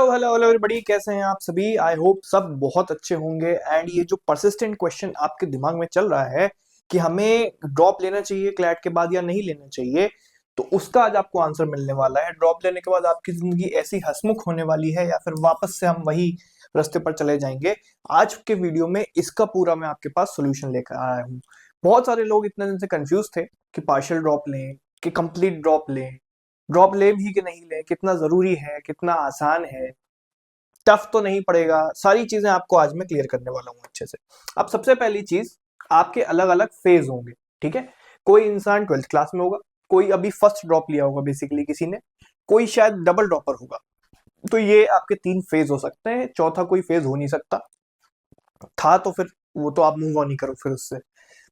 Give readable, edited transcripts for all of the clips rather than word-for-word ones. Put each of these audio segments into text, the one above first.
Hello hello everybody, कैसे हैं आप सभी। आई होप सब बहुत अच्छे होंगे। एंड ये जो परसिस्टेंट क्वेश्चन आपके दिमाग में चल रहा है कि हमें ड्रॉप लेना चाहिए क्लैट के बाद या नहीं लेना चाहिए, तो उसका आज आपको आंसर मिलने वाला है। ड्रॉप लेने के बाद आपकी जिंदगी ऐसी हंसमुख होने वाली है या फिर वापस से हम वही रास्ते पर चले जाएंगे। आज के वीडियो में इसका पूरा मैं आपके पास सोल्यूशन लेकर आया हूँ। बहुत सारे लोग इतने दिन से कंफ्यूज थे कि पार्शियल ड्रॉप लें कि कंप्लीट ड्रॉप लें, ड्रॉप ले भी कि नहीं ले, कितना जरूरी है, कितना आसान है, टफ तो नहीं पड़ेगा। सारी चीजें आपको आज मैं क्लियर करने वाला हूँ अच्छे से। अब सबसे पहली चीज, आपके अलग अलग फेज होंगे। ठीक है, कोई इंसान 12th क्लास में होगा, कोई अभी फर्स्ट ड्रॉप लिया होगा बेसिकली किसी ने, कोई शायद डबल ड्रॉपर होगा। तो ये आपके 3 फेज हो सकते हैं, चौथा कोई फेज हो नहीं सकता। था तो फिर वो तो आप मूव ऑन ही करो फिर उससे,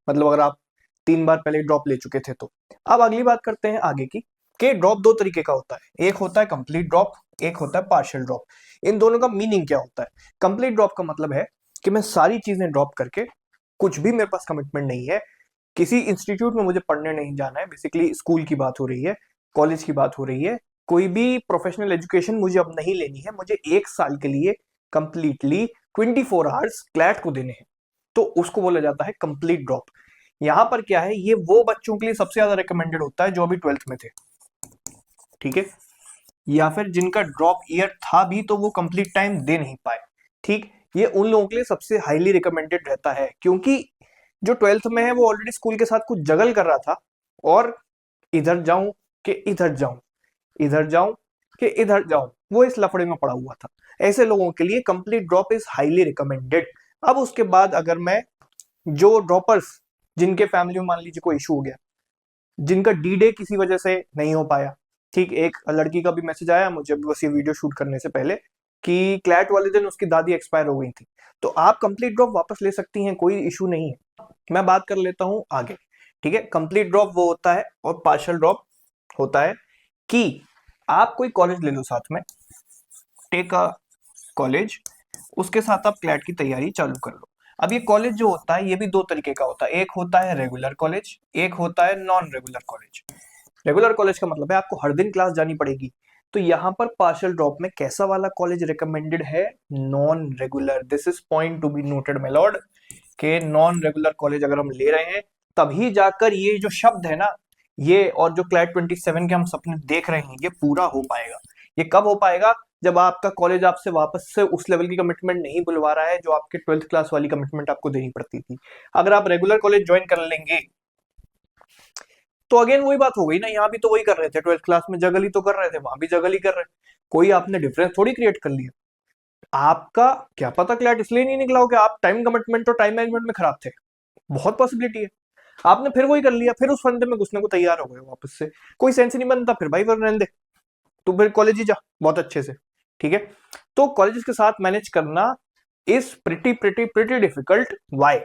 मतलब अगर आप 3 बार पहले ड्रॉप ले चुके थे तो। अब अगली बात करते हैं आगे की, कि ड्रॉप 2 तरीके का होता है। एक होता है कंप्लीट ड्रॉप, एक होता है पार्शियल ड्रॉप। इन दोनों का मीनिंग क्या होता है? कंप्लीट ड्रॉप का मतलब है कि मैं सारी चीजें ड्रॉप करके, कुछ भी मेरे पास कमिटमेंट नहीं है, किसी इंस्टीट्यूट में मुझे पढ़ने नहीं जाना है, बेसिकली स्कूल की बात हो रही है, कॉलेज की बात हो रही है, कोई भी प्रोफेशनल एजुकेशन मुझे अब नहीं लेनी है, मुझे 1 साल के लिए कंप्लीटली 24 आवर्स क्लैट को देने हैं, तो उसको बोला जाता है कंप्लीट ड्रॉप। यहां पर क्या है, ये वो बच्चों के लिए सबसे ज्यादा रिकमेंडेड होता है जो अभी 12th में थे। ठीक है, या फिर जिनका ड्रॉप ईयर था भी तो वो कंप्लीट टाइम दे नहीं पाए। ठीक, ये उन लोगों के लिए सबसे हाईली रिकमेंडेड रहता है, क्योंकि जो 12th में है वो ऑलरेडी स्कूल के साथ कुछ जगल कर रहा था, और इधर जाऊं कि इधर जाऊं, इधर जाऊं कि इधर जाऊं, वो इस लफड़े में पड़ा हुआ था। ऐसे लोगों के लिए complete drop is highly recommended. अब उसके बाद अगर मैं, जो ड्रॉपर्स जिनके फैमिली में मान लीजिए कोई इशू हो गया, जिनका डी डे किसी वजह से नहीं हो पाया। ठीक, एक लड़की का भी मैसेज आया मुझे बस ये वीडियो शूट करने से पहले कि क्लैट वाले दिन उसकी दादी एक्सपायर हो गई थी, तो आप कंप्लीट ड्रॉप वापस ले सकती हैं, कोई इशू नहीं है। मैं बात कर लेता हूं आगे। ठीक है, कंप्लीट ड्रॉप वो होता है और पार्शियल ड्रॉप होता है कि आप कोई कॉलेज ले लो साथ में, टेक अ कॉलेज, उसके साथ आप क्लैट की तैयारी चालू कर लो। अब ये कॉलेज जो होता है ये भी 2 तरीके का होता है। एक होता है रेगुलर कॉलेज, एक होता है non regular college. Regular college का मतलब है आपको हर दिन क्लास जानी पड़ेगी। तो यहाँ पर पार्शियल ड्रॉप में कैसा वाला कॉलेज रिकमेंडेड है? Non regular. This is point to be noted my Lord, के नॉन रेगुलर कॉलेज अगर हम ले रहे हैं तभी जाकर ये जो शब्द है ना, ये और जो क्लैट 27 के हम सपने देख रहे हैं ये पूरा हो पाएगा। ये कब हो पाएगा? जब आपका कॉलेज आपसे वापस से उस लेवल की कमिटमेंट नहीं बुलवा रहा है जो आपके 12th क्लास वाली कमिटमेंट आपको देनी पड़ती थी। अगर आप रेगुलर कॉलेज ज्वाइन कर लेंगे तो अगेन वही बात हो गई ना, यहाँ भी तो वही कर रहे थे, 12th क्लास में जगल ही तो कर रहे थे, वहां भी जगल ही कर रहे। कोई आपने डिफरेंस थोड़ी क्रिएट कर लिया। आपका क्या पता क्लैट इसलिए नहीं निकला हो कि आप टाइम कमिटमेंट और टाइम मैनेजमेंट में खराब थे, बहुत पॉसिबिलिटी है। आपने फिर वही कर लिया, फिर उस फंदे में घुसने को तैयार हो गए वापस से। कोई सेंस नहीं बनता, फिर भाई रहने दे, तू फिर कॉलेज ही जा बहुत अच्छे से। ठीक है, तो कॉलेजेस के साथ मैनेज करना is pretty pretty pretty difficult. Why?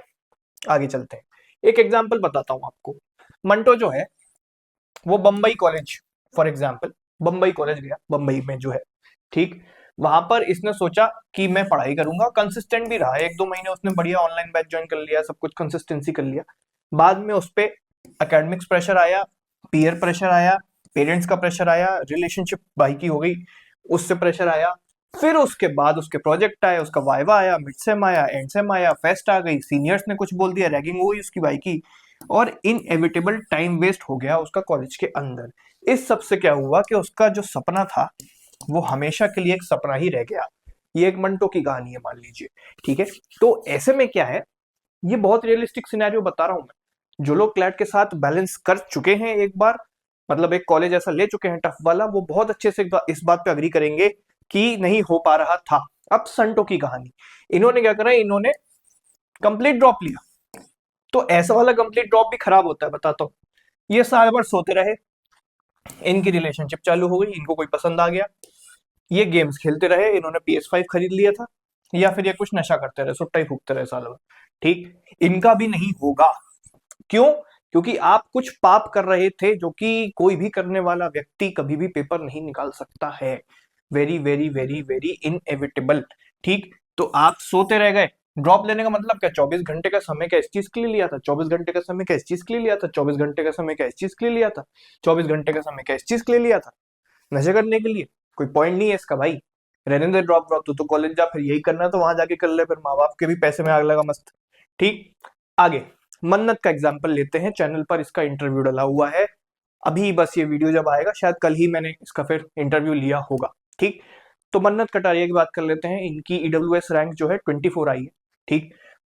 आगे चलते हैं, एक एग्जांपल बताता हूं आपको। मंटो जो है वो Bombay college, for example Bombay college गया, बम्बई में जो है, ठीक, वहां पर इसने सोचा कि मैं पढ़ाई करूंगा, कंसिस्टेंट भी रहा, 1-2 महीने उसने बढ़िया ऑनलाइन बैच ज्वाइन कर लिया, सब कुछ कंसिस्टेंसी कर लिया। बाद में उस पर एकेडमिक्स प्रेशर आया, पीयर प्रेशर आया, पेरेंट्स का प्रेशर आया, रिलेशनशिप भाई की हो गई, उससे प्रेशर आया। फिर उसके बाद उसके प्रोजेक्ट आए, उसका वाइवा आया, मिड सेम आया, एंड सेम आया, फेस्ट आ गई, सीनियर्स ने कुछ बोल दिया, रैगिंग हो गई उसकी भाई की, और इनएविटेबल टाइम वेस्ट हो गया उसका कॉलेज के अंदर। इस सब से क्या हुआ कि उसका जो सपना था वो हमेशा के लिए एक सपना ही रह गया। ये एक मंटो की कहानी है मान लीजिए। ठीक है, तो ऐसे में क्या है, ये बहुत रियलिस्टिक सिनेरियो बता रहा हूं मैं। जो लोग क्लैट के साथ बैलेंस कर चुके हैं एक बार, मतलब एक कॉलेज ऐसा ले चुके हैं टफ वाला, वो बहुत अच्छे से इस बात पे अग्री करेंगे कि नहीं हो पा रहा था। अब संटो की कहानी, इन्होंने क्या करा, इन्होंने कंप्लीट ड्रॉप लिया। तो ऐसा वाला कंप्लीट ड्रॉप भी खराब होता है, बताता हूँ। ये साल भर सोते रहे, इनकी रिलेशनशिप चालू हो गई, इनको कोई पसंद आ गया, ये गेम्स खेलते रहे, इन्होंने PS5 खरीद लिया था, या फिर ये कुछ नशा करते रहे, सुट्टा ही फूकते रहे साल भर। ठीक, इनका भी नहीं होगा। क्यों? क्योंकि आप कुछ पाप कर रहे थे जो कि कोई भी करने वाला व्यक्ति कभी भी पेपर नहीं निकाल सकता है। Very very very very inevitable. ठीक, तो आप सोते रह गए। ड्रॉप लेने का मतलब क्या? 24 घंटे का समय क्या इस चीज के लिए लिया था? 24 घंटे का समय क्या इस चीज के लिए लिया था? 24 घंटे का समय क्या इस चीज के लिए लिया था? 24 घंटे का समय क्या इस चीज के लिए लिया था? नशे करने के लिए? कोई पॉइंट नहीं है इसका भाई। रहने दे ड्रॉप ड्रॉप, तो कॉलेज जा, फिर यही करना है तो वहां जाके कर ले, फिर माँ बाप के भी पैसे में आग लगा मस्त। ठीक, आगे मन्नत का एग्जाम्पल लेते हैं, चैनल पर इसका इंटरव्यू डाला हुआ है। अभी बस ये वीडियो जब आएगा शायद कल ही मैंने इसका फिर इंटरव्यू लिया होगा। ठीक, तो मन्नत कटारिया की बात कर लेते हैं। इनकी ईडब्ल्यूएस रैंक जो है 24 आई है। ठीक,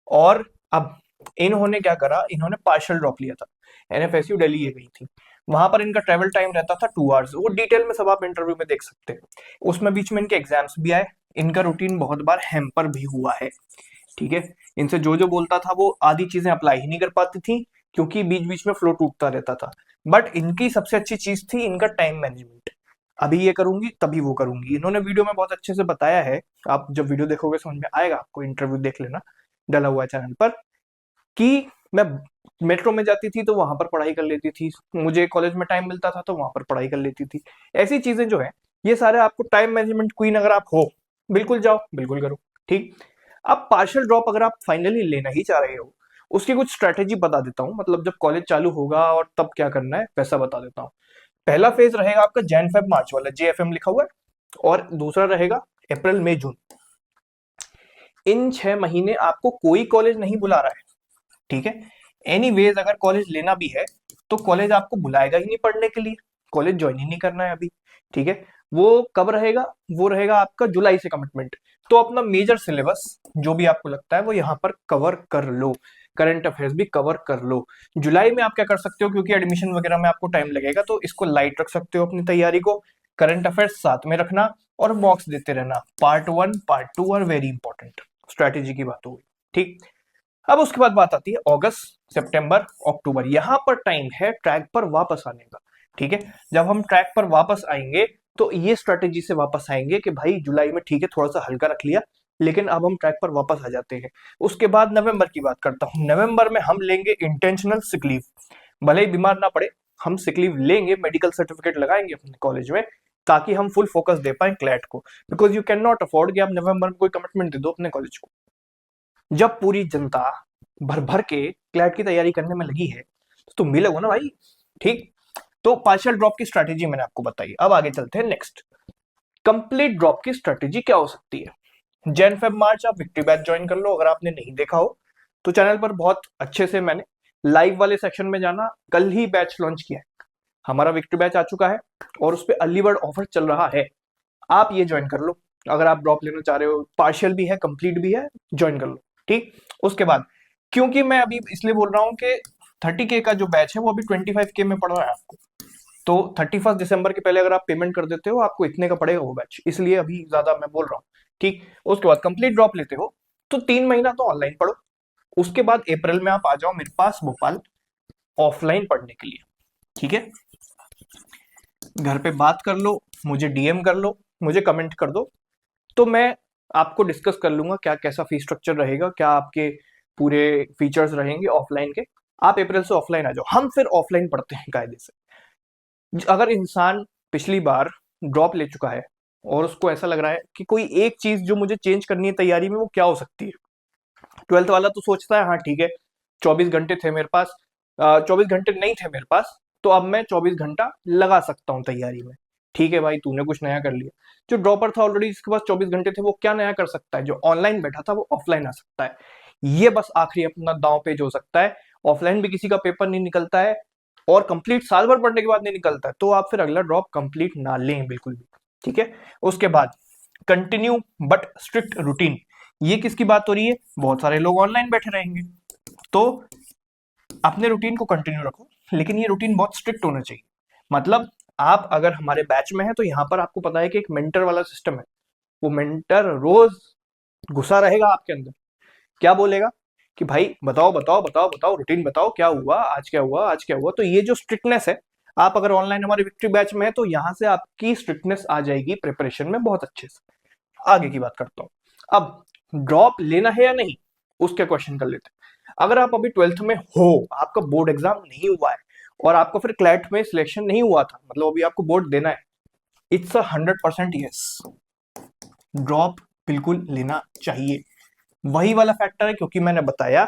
और अब इन्होंने क्या करा, इन्होंने पार्शियल ड्रॉप लिया था, एनएफएसयू दिल्ली ये गई थी, वहां पर इनका ट्रेवल टाइम रहता था 2 आवर्स, वो डिटेल में सब आप इंटरव्यू में देख सकते हैं। उसमें बीच में इनके एग्जाम्स भी आए, इनका रूटीन बहुत बार हैम्पर भी हुआ है। ठीक है, इनसे जो जो बोलता था वो आधी चीजें अप्लाई ही नहीं कर पाती थी, क्योंकि बीच बीच में फ्लो टूटता रहता था। बट इनकी सबसे अच्छी चीज थी इनका टाइम मैनेजमेंट। अभी ये करूंगी तभी वो करूंगी, इन्होंने वीडियो में बहुत अच्छे से बताया है। आप जब वीडियो देखोगे समझ में आएगा, आपको इंटरव्यू देख लेना, डला हुआ है चैनल पर, कि मैं मेट्रो में जाती थी तो वहां पर पढ़ाई कर लेती थी, मुझे कॉलेज में टाइम मिलता था तो वहां पर पढ़ाई कर लेती थी। ऐसी चीजें जो है, ये सारे आपको टाइम मैनेजमेंट क्वीन अगर आप हो, बिल्कुल जाओ, बिल्कुल करो। ठीक, अब पार्शियल ड्रॉप अगर आप फाइनली लेना ही चाह रहे हो, उसकी कुछ स्ट्रेटेजी बता देता हूँ, मतलब जब कॉलेज चालू होगा और तब क्या करना है वैसा बता देता हूँ। पहला फेज रहेगा आपका जैन फेब मार्च वाला, जेएफएम लिखा हुआ है, और दूसरा रहेगा अप्रैल मई जून। इन 6 महीने आपको कोई कॉलेज नहीं बुला रहा है। ठीक है, एनीवेज अगर कॉलेज लेना भी है तो कॉलेज आपको बुलाएगा ही नहीं पढ़ने के लिए, कॉलेज ज्वाइन ही नहीं करना है अभी। ठीक है, वो कब रहेगा, वो रहेगा आपका जुलाई से कमिटमेंट। तो अपना मेजर सिलेबस जो भी आपको लगता है वो यहाँ पर कवर कर लो, करंट अफेयर्स भी कवर कर लो। जुलाई में आप क्या कर सकते हो, क्योंकि एडमिशन वगैरह में आपको टाइम लगेगा, तो इसको लाइट रख सकते हो अपनी तैयारी को, करंट अफेयर्स साथ में रखना और मॉक्स देते रहना, पार्ट 1 पार्ट 2 और वेरी इंपॉर्टेंट। स्ट्रैटेजी की बात होगी। ठीक, अब उसके बाद बात आती है अगस्त सितंबर अक्टूबर, यहां पर टाइम है ट्रैक पर वापस आने का। ठीक है, जब हम ट्रैक पर वापस आएंगे तो ये स्ट्रेटेजी से वापस आएंगे कि भाई जुलाई में ठीक है थोड़ा सा हल्का रख लिया, लेकिन अब हम ट्रैक पर वापस आ जाते हैं। उसके बाद नवंबर की बात करता हूं, नवंबर में हम लेंगे इंटेंशनल सिक लीव, भले ही बीमार ना पड़े, हम सिक लीव लेंगे, मेडिकल सर्टिफिकेट लगाएंगे अपने कॉलेज में, ताकि हम फुल फोकस दे पाए क्लैट को, because you can not afford कि आप नवंबर में कोई कमिटमेंट दे दो अपने कॉलेज को। जब पूरी जनता भर भर के क्लैट की तैयारी करने में लगी है तो तुम भी लगो ना भाई। ठीक, तो पार्शियल ड्रॉप की स्ट्रैटेजी मैंने आपको बताई, अब आगे चलते हैं नेक्स्ट। कंप्लीट ड्रॉप की स्ट्रैटेजी क्या हो सकती है। जैन फेब मार्च आप विक्ट्री बैच ज्वाइन कर लो, अगर आपने नहीं देखा हो तो चैनल पर बहुत अच्छे से मैंने लाइव वाले सेक्शन में जाना, कल ही बैच लॉन्च किया है, हमारा विक्ट्री बैच आ चुका है और उस पर अर्ली बर्ड ऑफर चल रहा है, आप ये ज्वाइन कर लो। अगर आप ड्रॉप लेना चाह रहे हो, पार्शियल भी है कंप्लीट भी है, ज्वाइन कर लो। ठीक, उसके बाद क्योंकि मैं अभी इसलिए बोल रहा हूं कि 30K का जो बैच है वो अभी 25K में पड़ रहा है आपको, तो 31 दिसंबर के पहले अगर आप पेमेंट कर देते हो आपको इतने का पड़ेगा वो बैच, इसलिए अभी ज्यादा मैं बोल रहा हूँ। ठीक, उसके बाद कंप्लीट ड्रॉप लेते हो तो 3 महीना तो ऑनलाइन पढ़ो, उसके बाद अप्रैल में आप आ जाओ मेरे पास भोपाल ऑफलाइन पढ़ने के लिए। ठीक है, घर पे बात कर लो, मुझे डीएम कर लो, मुझे कमेंट कर दो, तो मैं आपको डिस्कस कर लूंगा क्या कैसा फी स्ट्रक्चर रहेगा, क्या आपके पूरे फीचर्स रहेंगे ऑफलाइन के। आप अप्रैल से ऑफलाइन आ जाओ, हम फिर ऑफलाइन पढ़ते हैं कायदे से। अगर इंसान पिछली बार ड्रॉप ले चुका है और उसको ऐसा लग रहा है कि कोई एक चीज जो मुझे चेंज करनी है तैयारी में, वो क्या हो सकती है। 12th वाला तो सोचता है हाँ ठीक है 24 घंटे थे मेरे पास, 24 घंटे नहीं थे मेरे पास, तो अब मैं 24 घंटा लगा सकता हूँ तैयारी में। ठीक है भाई, तूने कुछ नया कर लिया। जो ड्रॉपर था ऑलरेडी जिसके पास 24 घंटे थे, वो क्या नया कर सकता है, जो ऑनलाइन बैठा था वो ऑफलाइन आ सकता है। ये बस आखिरी अपना दांव पेच हो सकता है। ऑफलाइन भी किसी का पेपर नहीं निकलता है और कंप्लीट साल भर पढ़ने के बाद नहीं निकलता है, तो आप फिर अगला ड्रॉप कंप्लीट ना लें बिल्कुल भी। ठीक है, उसके बाद कंटिन्यू बट स्ट्रिक्ट रूटीन, ये किसकी बात हो रही है, बहुत सारे लोग ऑनलाइन बैठे रहेंगे, तो अपने रूटीन को कंटिन्यू रखो, लेकिन ये रूटीन बहुत स्ट्रिक्ट होना चाहिए। मतलब आप अगर हमारे बैच में है तो यहाँ पर आपको पता है कि एक मेंटर वाला सिस्टम है, वो मेंटर रोज घुसा रहेगा आपके अंदर, क्या बोलेगा कि भाई बताओ बताओ बताओ बताओ रूटीन बताओ, क्या हुआ आज, क्या हुआ आज, क्या हुआ। तो ये जो स्ट्रिक्टनेस है, आप अगर ऑनलाइन हमारे विक्ट्री बैच में है तो यहाँ से आपकी स्ट्रिक्टनेस आ जाएगी प्रिपरेशन में बहुत अच्छे से। आगे की बात करता हूँ, अब ड्रॉप लेना है या नहीं उसके क्वेश्चन कर लेते हैं। अगर आप अभी 12th में हो, आपका बोर्ड एग्जाम नहीं हुआ है और आपका फिर क्लैट में सिलेक्शन नहीं हुआ था, मतलब अभी आपको बोर्ड देना है, इट्स 100% यस, ड्रॉप बिल्कुल लेना चाहिए। वही वाला फैक्टर है, क्योंकि मैंने बताया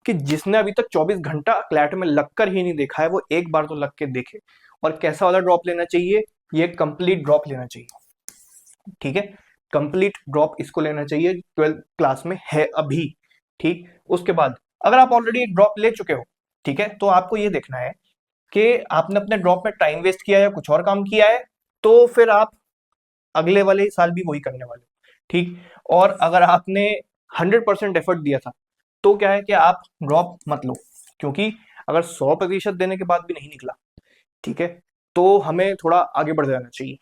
कि जिसने अभी तक 24 घंटा क्लैट में लगकर ही नहीं देखा है, वो एक बार तो लग के देखे। और कैसा वाला ड्रॉप लेना चाहिए, ये कंप्लीट ड्रॉप लेना चाहिए। ठीक है, कंप्लीट ड्रॉप इसको लेना चाहिए 12th क्लास में है अभी। ठीक, उसके बाद अगर आप ऑलरेडी ड्रॉप ले चुके हो, ठीक है, तो आपको ये देखना है कि आपने अपने ड्रॉप में टाइम वेस्ट किया है या कुछ और काम किया है, तो फिर आप अगले वाले साल भी वही करने वाले हो। ठीक, और अगर आपने 100% एफर्ट दिया था तो क्या है कि आप ड्रॉप मत लो, क्योंकि अगर 100% देने के बाद भी नहीं निकला, ठीक है, तो हमें थोड़ा आगे बढ़ जाना चाहिए।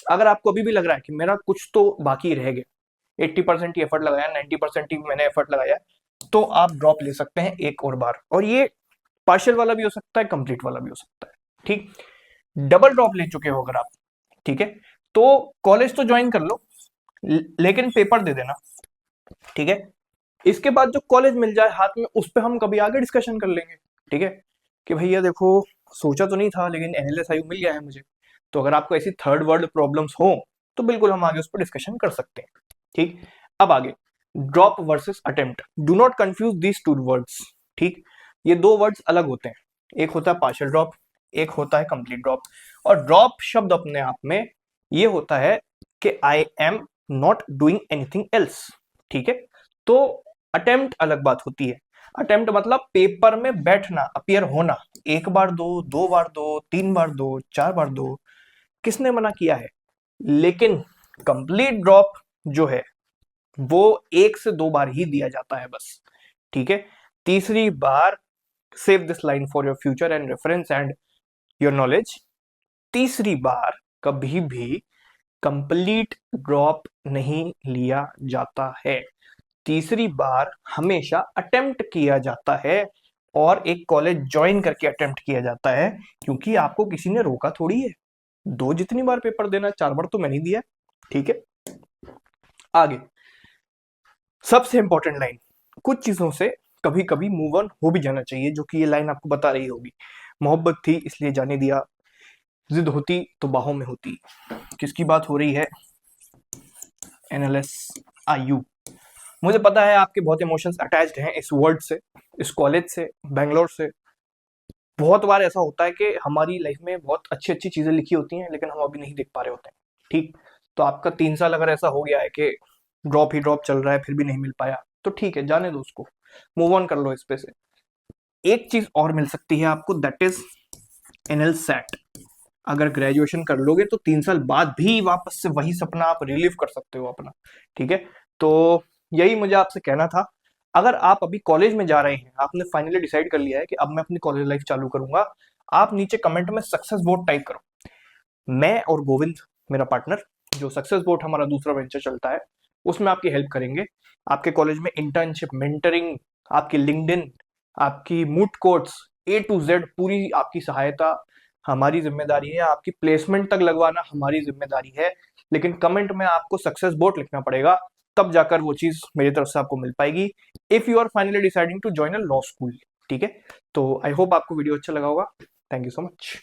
अगर आपको अभी भी लग रहा है कि मेरा कुछ तो बाकी रह गया, 80% ही एफर्ट लगाया, 90% ही मैंने एफर्ट लगाया, तो आप ड्रॉप ले सकते हैं एक और बार, और ये पार्शियल वाला भी हो सकता है, कंप्लीट वाला भी हो सकता है। ठीक, डबल ड्रॉप ले चुके हो अगर आप, ठीक है, तो कॉलेज तो ज्वाइन कर लो, लेकिन पेपर दे देना। ठीक है, इसके बाद जो कॉलेज मिल जाए हाथ में, उस पर हम कभी आगे डिस्कशन कर लेंगे। ठीक है, कि भैया देखो, सोचा तो नहीं था लेकिन एनएलएसआईयू मिल गया है मुझे, तो अगर आपको ऐसी थर्ड वर्ल्ड प्रॉब्लम्स हो तो बिल्कुल हम आगे उस पर डिस्कशन कर सकते हैं। ठीक, अब आगे drop versus attempt, do not confuse these two words. ठीक, ये दो वर्ड्स अलग होते हैं, एक होता है पार्शियल ड्रॉप, एक होता है कंप्लीट ड्रॉप। और ड्रॉप शब्द अपने आप में ये होता है कि I am not doing anything else. ठीक है, तो अटेम्प्ट अलग बात होती है। अटेम्प्ट मतलब पेपर में बैठना, अपीयर होना, एक बार दो बार दो, 3 बार दो, 4 बार दो, किसने मना किया है। लेकिन कंप्लीट ड्रॉप जो है वो 1 से 2 बार ही दिया जाता है बस। ठीक है, तीसरी बार, save this line for your future and reference and your knowledge, तीसरी बार कभी भी कंप्लीट ड्रॉप नहीं लिया जाता है। तीसरी बार हमेशा अटेम्प्ट किया जाता है, और एक कॉलेज ज्वाइन करके अटेम्प्ट किया जाता है, क्योंकि आपको किसी ने रोका थोड़ी है। दो जितनी बार पेपर देना, 4 बार तो मैंने दिया। ठीक है, आगे सबसे इंपॉर्टेंट लाइन, कुछ चीजों से कभी कभी मूव ऑन हो भी जाना चाहिए, जो कि ये लाइन आपको बता रही होगी। मोहब्बत थी इसलिए जाने दिया, जिद होती तो बाहों में होती। किसकी बात हो रही है? एनएलएसआईयू। मुझे पता है आपके बहुत इमोशंस अटैच्ड हैं इस वर्ड से, इस कॉलेज से, बैंगलोर से। बहुत बार ऐसा होता है कि हमारी लाइफ में बहुत अच्छी अच्छी चीजें लिखी होती हैं, लेकिन हम अभी नहीं देख पा रहे होते हैं। ठीक, तो आपका 3 साल अगर ऐसा हो गया है कि ड्रॉप ही ड्रॉप चल रहा है, फिर भी नहीं मिल पाया, तो ठीक है, जाने दो उसको, मूव ऑन कर लो इस पे से। एक चीज और मिल सकती है आपको, दैट इज एनएल सेट। अगर ग्रेजुएशन कर लोगे तो 3 साल बाद भी वापस से वही सपना आप रिलीव कर सकते हो अपना। ठीक है, तो यही मुझे आपसे कहना था। अगर आप अभी कॉलेज में जा रहे हैं, आपने फाइनली डिसाइड कर लिया है कि अब मैं अपनी कॉलेज लाइफ चालू करूंगा, आप नीचे कमेंट में सक्सेस बोट टाइप करो। मैं और गोविंद, मेरा पार्टनर, जो सक्सेस बोट हमारा दूसरा वेंचर चलता है, उसमें आपकी हेल्प करेंगे। आपके कॉलेज में इंटर्नशिप, मेंटरिंग, आपकी लिंक्डइन, आपकी मूट कोर्ट्स, A to Z पूरी आपकी सहायता हमारी जिम्मेदारी है। आपकी प्लेसमेंट तक लगवाना हमारी जिम्मेदारी है। लेकिन कमेंट में आपको सक्सेस बोट लिखना पड़ेगा, तब जाकर वो चीज मेरी तरफ से आपको मिल पाएगी, if you are finally deciding to join a law school. ठीक है, तो आई होप आपको वीडियो अच्छा लगा होगा। Thank you so much.